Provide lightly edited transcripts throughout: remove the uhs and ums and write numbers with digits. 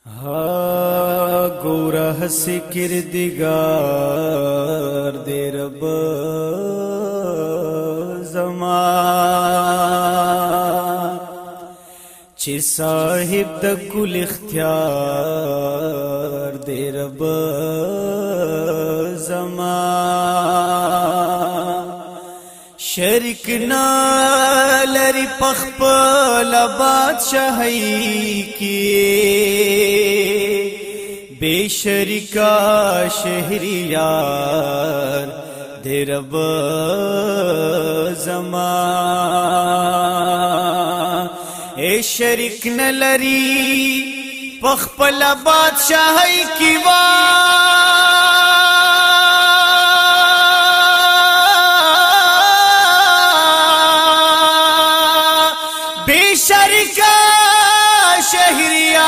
ها گوره هسی کردگار دی رب زمان چی صاحب د کل اختیار دی رب زمان شریک نا لری پخپل بادشاہی کی بے شریکا شہریار دے رب زمان اے شریک نا لری پخپل بادشاہی کی شریکا شہریار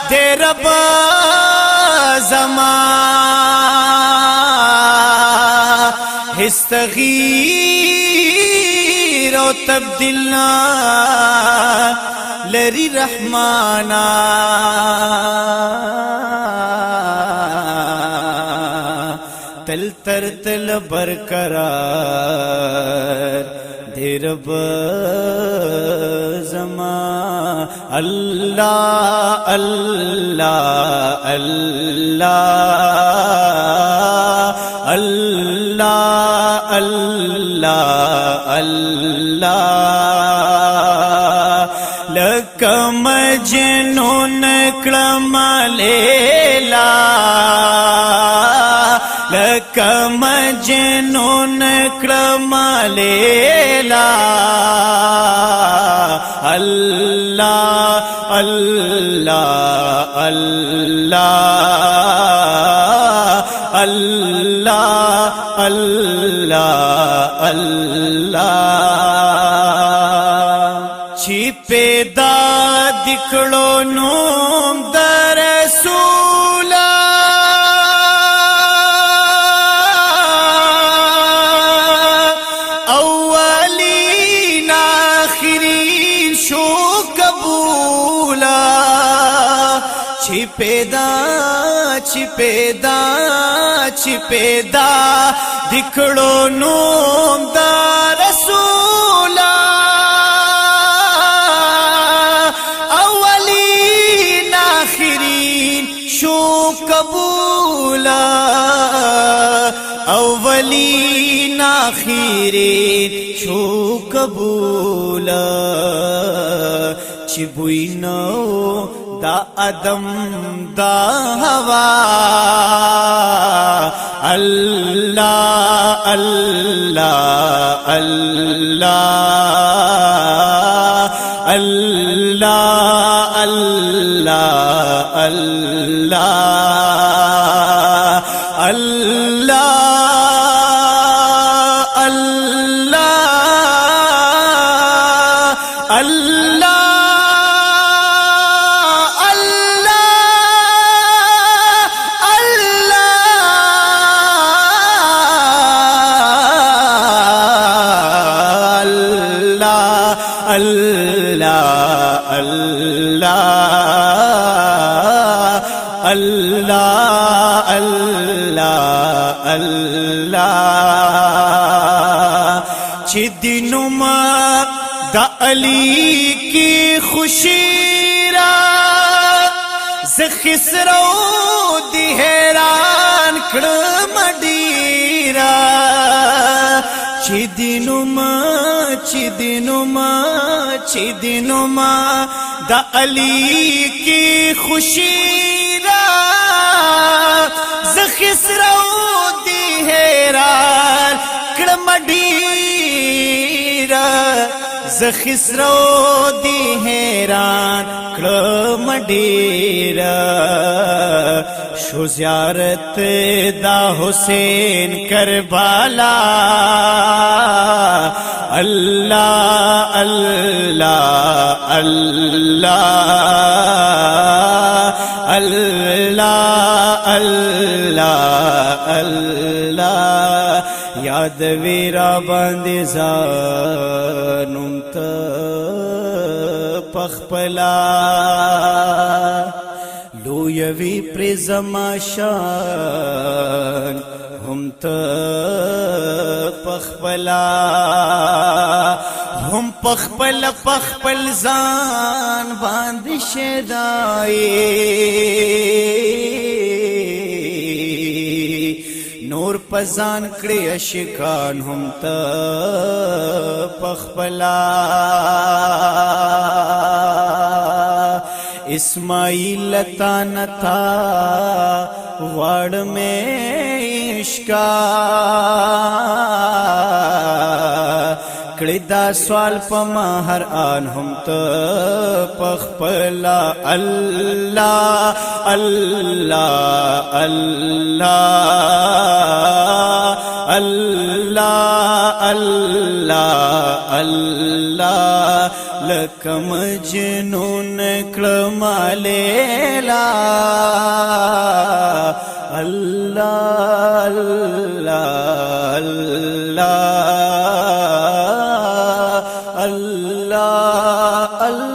دے رب زمان اس تغییر و تبدیلنا لری رحمانا تل تر تل برقرار دے رب زمان اللہ اللہ اللہ اللہ اللہ اللہ لک مجنون کلم لیلا لک مجنون کلم لیلا اللہ اللہ اللہ اللہ اللہ اللہ چی پیدا دکڑو نوم در رسولا اولین آخرین شو قبولا چی پیدا دکڑو نوم در رسولا اولین آخرین شو قبولا اولین آخرین شو قبولا چی بوینو دا ادم دا ہوا اللہ اللہ اللہ اللہ اللہ اللہ اللہ اللہ اللہ اللہ اللہ اللہ اللہ چی دنوں ما دا علی کی خوشی را زخسرو دی حیران کڑم ڈیرا چی دنوں ما دا علی کی خوشی را زخسرو دی حیران کڑم ڈیرا زخسرو دی حیران کڑم ڈیرا شو زیارت دا حسین کربلا اللہ اللہ اللہ اللہ اللہ اللہ یاد ویرا باندې ځانم ته پخپلا تویوی پر زماشان هم ته پخپلا هم پخپل ځان باندې شدای نور پزان کړي اشکان هم ته پخپلا اسماعیل تا نتا غړ میں عشقا کړي دا سوال پما هر آن هم ته پخپلا الله الله الله الله الله الله لکه مجنون کړم لیلا الله الله الله الله الله